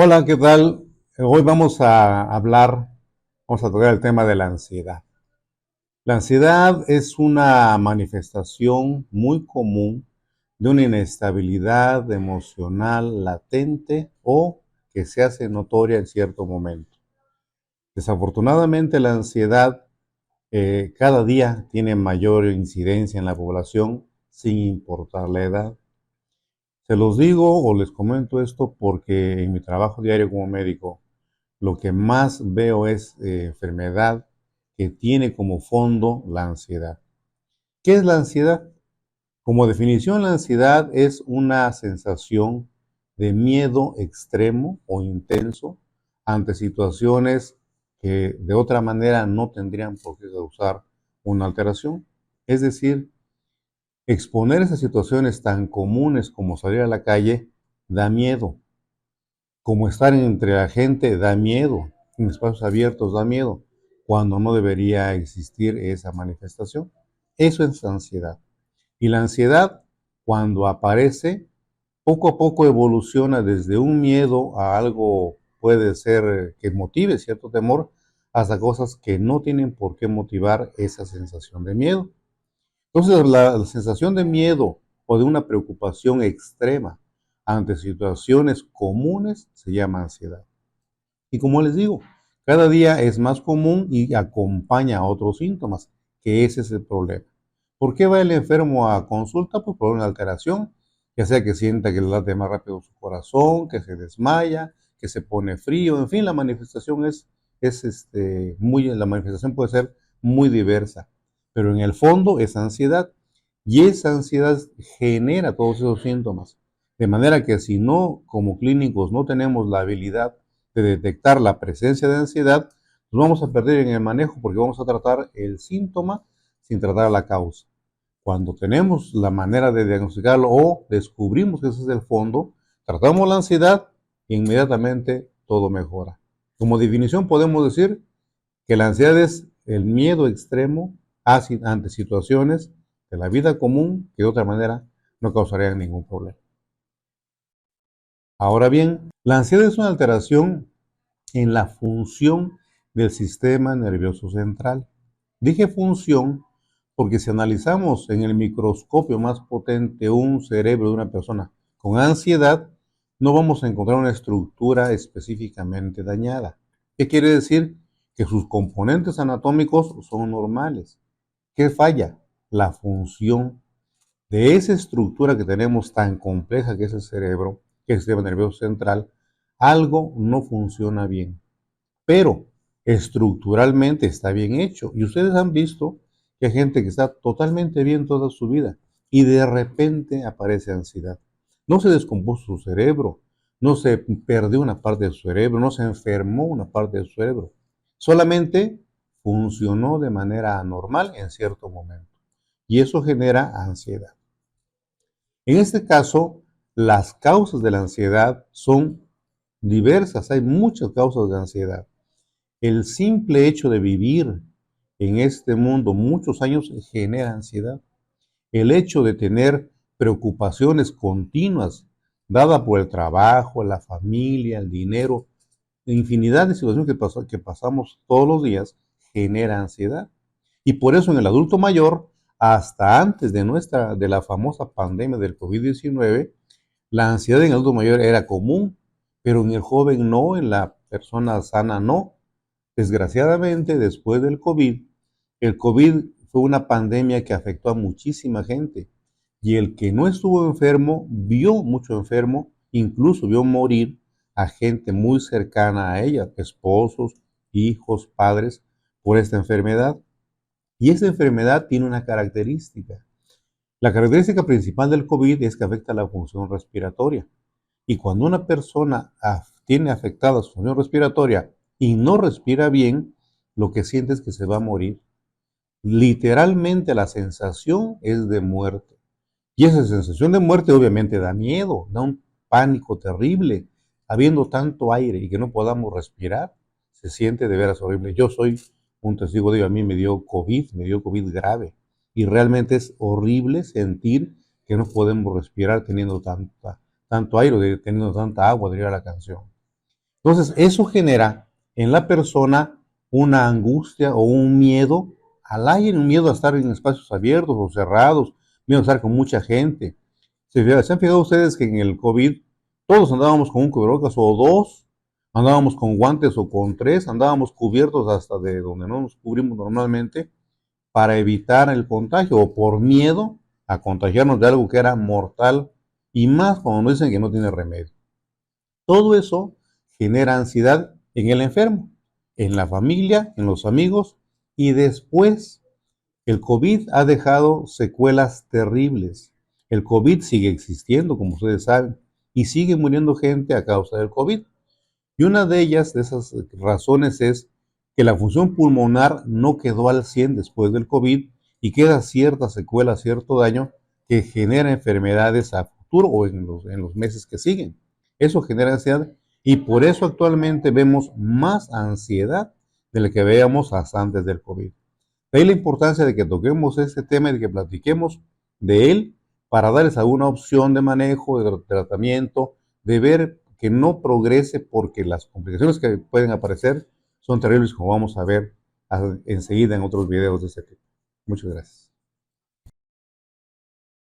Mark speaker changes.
Speaker 1: Hola, ¿qué tal? Hoy vamos a tocar el tema de la ansiedad. La ansiedad es una manifestación muy común de una inestabilidad emocional latente o que se hace notoria en cierto momento. Desafortunadamente, la ansiedad cada día tiene mayor incidencia en la población sin importar la edad. Se los digo o les comento esto porque en mi trabajo diario como médico, lo que más veo es enfermedad que tiene como fondo la ansiedad. ¿Qué es la ansiedad? Como definición, la ansiedad es una sensación de miedo extremo o intenso ante situaciones que de otra manera no tendrían por qué causar una alteración. Es decir, exponer esas situaciones tan comunes como salir a la calle da miedo, como estar entre la gente da miedo, en espacios abiertos da miedo, cuando no debería existir esa manifestación. Eso es ansiedad. Y la ansiedad, cuando aparece, poco a poco evoluciona desde un miedo a algo, puede ser que motive cierto temor, hasta cosas que no tienen por qué motivar esa sensación de miedo. Entonces, la sensación de miedo o de una preocupación extrema ante situaciones comunes se llama ansiedad. Y como les digo, cada día es más común y acompaña a otros síntomas, que ese es el problema. ¿Por qué va el enfermo a consulta? Pues por una alteración, ya sea que sienta que le late más rápido su corazón, que se desmaya, que se pone frío, en fin, la manifestación la manifestación puede ser muy diversa, pero en el fondo es ansiedad y esa ansiedad genera todos esos síntomas. De manera que si no, como clínicos, no tenemos la habilidad de detectar la presencia de ansiedad, nos vamos a perder en el manejo porque vamos a tratar el síntoma sin tratar la causa. Cuando tenemos la manera de diagnosticarlo o descubrimos que ese es el fondo, tratamos la ansiedad e inmediatamente todo mejora. Como definición podemos decir que la ansiedad es el miedo extremo ante situaciones de la vida común que de otra manera no causarían ningún problema. Ahora bien, la ansiedad es una alteración en la función del sistema nervioso central. Dije función porque si analizamos en el microscopio más potente un cerebro de una persona con ansiedad, no vamos a encontrar una estructura específicamente dañada. ¿Qué quiere decir? Que sus componentes anatómicos son normales. ¿Qué falla? La función de esa estructura que tenemos tan compleja que es el cerebro, que es el sistema nervioso central, algo no funciona bien, pero estructuralmente está bien hecho. Y ustedes han visto que hay gente que está totalmente bien toda su vida y de repente aparece ansiedad. No se descompuso su cerebro, no se perdió una parte de su cerebro, no se enfermó una parte de su cerebro. Solamente funcionó de manera anormal en cierto momento. Y eso genera ansiedad. En este caso, las causas de la ansiedad son diversas. Hay muchas causas de ansiedad. El simple hecho de vivir en este mundo muchos años genera ansiedad. El hecho de tener preocupaciones continuas, dada por el trabajo, la familia, el dinero, infinidad de situaciones que pasamos todos los días, genera ansiedad. Y por eso en el adulto mayor, hasta antes de la famosa pandemia del COVID-19, la ansiedad en el adulto mayor era común, pero en el joven no, en la persona sana no. Desgraciadamente, después del COVID, el COVID fue una pandemia que afectó a muchísima gente y el que no estuvo enfermo vio mucho enfermo, incluso vio morir a gente muy cercana a ella, esposos, hijos, padres, por esta enfermedad. Y esta enfermedad tiene una característica. La característica principal del COVID es que afecta la función respiratoria. Y cuando una persona tiene afectada su función respiratoria y no respira bien, lo que siente es que se va a morir. Literalmente la sensación es de muerte. Y esa sensación de muerte obviamente da miedo, da un pánico terrible. Habiendo tanto aire y que no podamos respirar, se siente de veras horrible. Yo soy un testigo de ello, a mí me dio COVID grave. Y realmente es horrible sentir que no podemos respirar teniendo tanto aire, teniendo tanta agua, diría la canción. Entonces, eso genera en la persona una angustia o un miedo al aire, un miedo a estar en espacios abiertos o cerrados, miedo a estar con mucha gente. ¿Se han fijado ustedes que en el COVID todos andábamos con un cubrebocas o dos, andábamos con guantes o con tres, andábamos cubiertos hasta de donde no nos cubrimos normalmente para evitar el contagio o por miedo a contagiarnos de algo que era mortal y más cuando nos dicen que no tiene remedio? Todo eso genera ansiedad en el enfermo, en la familia, en los amigos y después el COVID ha dejado secuelas terribles. El COVID sigue existiendo, como ustedes saben, y sigue muriendo gente a causa del COVID. Y una de ellas, de esas razones, es que la función pulmonar no quedó al 100 después del COVID y queda cierta secuela, cierto daño que genera enfermedades a futuro o en los meses que siguen. Eso genera ansiedad y por eso actualmente vemos más ansiedad de la que veíamos hasta antes del COVID. De ahí la importancia de que toquemos este tema y de que platiquemos de él para darles alguna opción de manejo, de tratamiento, de ver que no progrese porque las complicaciones que pueden aparecer son terribles como vamos a ver enseguida en otros videos de este tipo. Muchas gracias.